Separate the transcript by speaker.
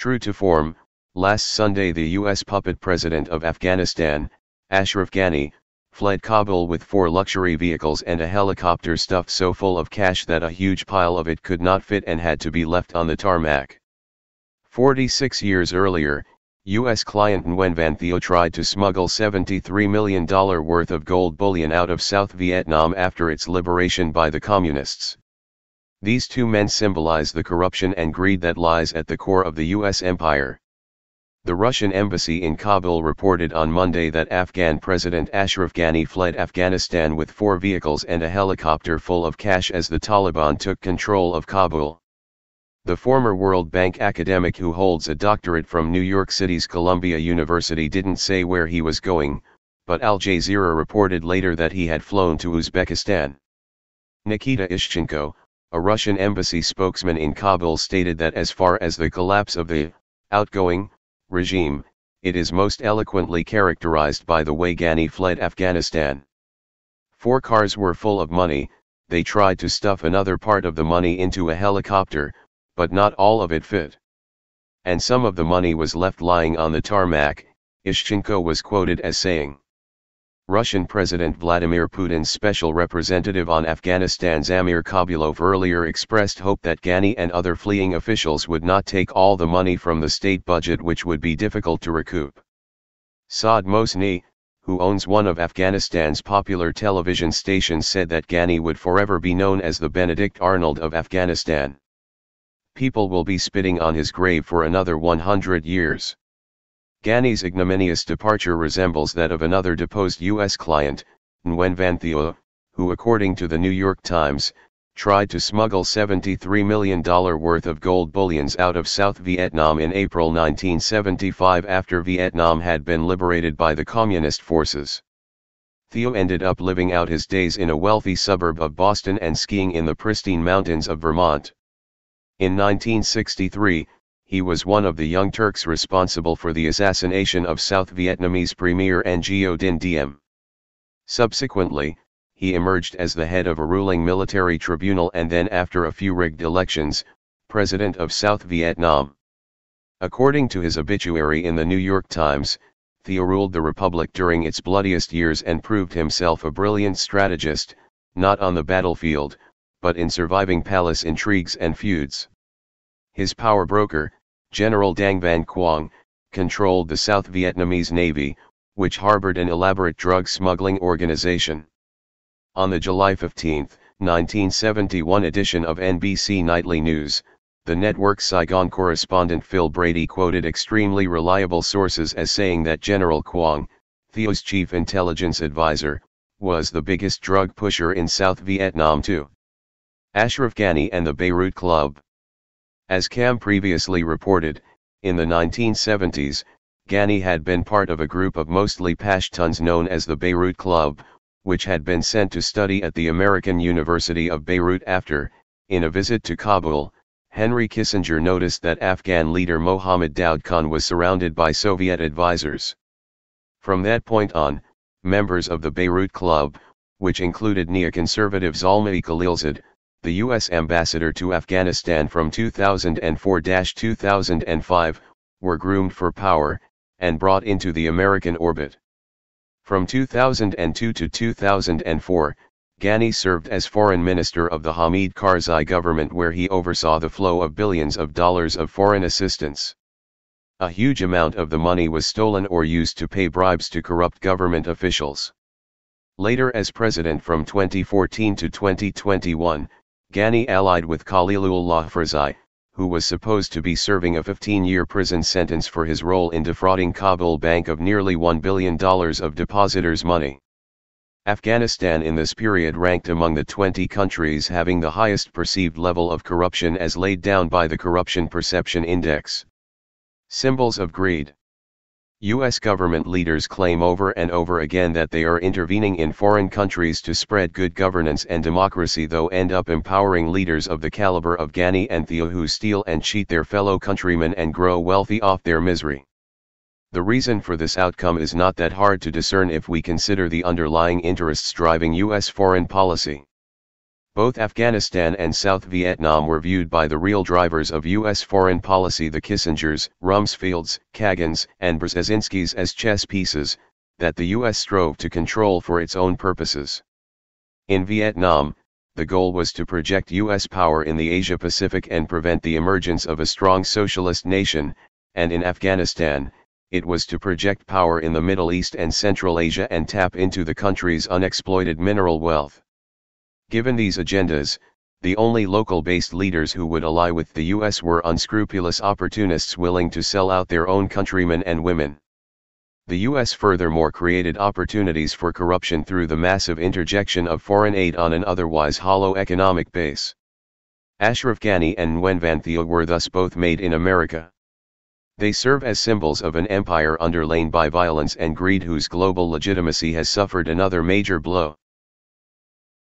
Speaker 1: True to form, last Sunday the U.S. puppet president of Afghanistan, Ashraf Ghani, fled Kabul with 4 luxury vehicles and a helicopter stuffed so full of cash that a huge pile of it could not fit and had to be left on the tarmac. 46 years earlier, U.S. client Nguyen Van Theo tried to smuggle $73 million worth of gold bullion out of South Vietnam after its liberation by the Communists. These two men symbolize the corruption and greed that lies at the core of the U.S. empire. The Russian embassy in Kabul reported on Monday that Afghan President Ashraf Ghani fled Afghanistan with 4 vehicles and a helicopter full of cash as the Taliban took control of Kabul. The former World Bank academic who holds a doctorate from New York City's Columbia University didn't say where he was going, but Al Jazeera reported later that he had flown to Uzbekistan. Nikita Ishchenko, a Russian embassy spokesman in Kabul, stated that as far as the collapse of the outgoing regime, it is most eloquently characterized by the way Ghani fled Afghanistan. 4 cars were full of money, they tried to stuff another part of the money into a helicopter, but not all of it fit. And some of the money was left lying on the tarmac, Ishchenko was quoted as saying. Russian President Vladimir Putin's special representative on Afghanistan Zamir Kabulov earlier expressed hope that Ghani and other fleeing officials would not take all the money from the state budget, which would be difficult to recoup. Saad Mohseni, who owns one of Afghanistan's popular television stations, said that Ghani would forever be known as the Benedict Arnold of Afghanistan. People will be spitting on his grave for another 100 years. Ghani's ignominious departure resembles that of another deposed U.S. client, Nguyen Van Theo, who according to the New York Times, tried to smuggle $73 million worth of gold bullions out of South Vietnam in April 1975 after Vietnam had been liberated by the Communist forces. Theo ended up living out his days in a wealthy suburb of Boston and skiing in the pristine mountains of Vermont. In 1963, he was one of the Young Turks responsible for the assassination of South Vietnamese Premier Ngo Dinh Diem. Subsequently, he emerged as the head of a ruling military tribunal and then, after a few rigged elections, president of South Vietnam. According to his obituary in the New York Times, Theo ruled the republic during its bloodiest years and proved himself a brilliant strategist, not on the battlefield, but in surviving palace intrigues and feuds. His power broker, General Dang Van Quang, controlled the South Vietnamese Navy, which harbored an elaborate drug smuggling organization. On the July 15, 1971 edition of NBC Nightly News, the network's Saigon correspondent Phil Brady quoted extremely reliable sources as saying that General Quang, Theo's chief intelligence advisor, was the biggest drug pusher in South Vietnam too. Ashraf Ghani and the Beirut Club. As Cam previously reported, in the 1970s, Ghani had been part of a group of mostly Pashtuns known as the Beirut Club, which had been sent to study at the American University of Beirut after, in a visit to Kabul, Henry Kissinger noticed that Afghan leader Mohammad Daoud Khan was surrounded by Soviet advisors. From that point on, members of the Beirut Club, which included neoconservative Zalmay Khalilzad, the U.S. ambassador to Afghanistan from 2004-2005, were groomed for power, and brought into the American orbit. From 2002 to 2004, Ghani served as foreign minister of the Hamid Karzai government, where he oversaw the flow of billions of dollars of foreign assistance. A huge amount of the money was stolen or used to pay bribes to corrupt government officials. Later, as president from 2014 to 2021, Ghani allied with Khalilullah Farzai, who was supposed to be serving a 15-year prison sentence for his role in defrauding Kabul Bank of nearly $1 billion of depositors' money. Afghanistan in this period ranked among the 20 countries having the highest perceived level of corruption as laid down by the Corruption Perception Index. Symbols of greed. U.S. government leaders claim over and over again that they are intervening in foreign countries to spread good governance and democracy, though end up empowering leaders of the caliber of Ghani and Theo who steal and cheat their fellow countrymen and grow wealthy off their misery. The reason for this outcome is not that hard to discern if we consider the underlying interests driving U.S. foreign policy. Both Afghanistan and South Vietnam were viewed by the real drivers of U.S. foreign policy, the Kissingers, Rumsfelds, Kagans, and Brzezinskis, as chess pieces that the U.S. strove to control for its own purposes. In Vietnam, the goal was to project U.S. power in the Asia-Pacific and prevent the emergence of a strong socialist nation, and in Afghanistan, it was to project power in the Middle East and Central Asia and tap into the country's unexploited mineral wealth. Given these agendas, the only local-based leaders who would ally with the U.S. were unscrupulous opportunists willing to sell out their own countrymen and women. The U.S. furthermore created opportunities for corruption through the massive interjection of foreign aid on an otherwise hollow economic base. Ashraf Ghani and Nguyen Van Thieu were thus both made in America. They serve as symbols of an empire underlain by violence and greed whose global legitimacy has suffered another major blow.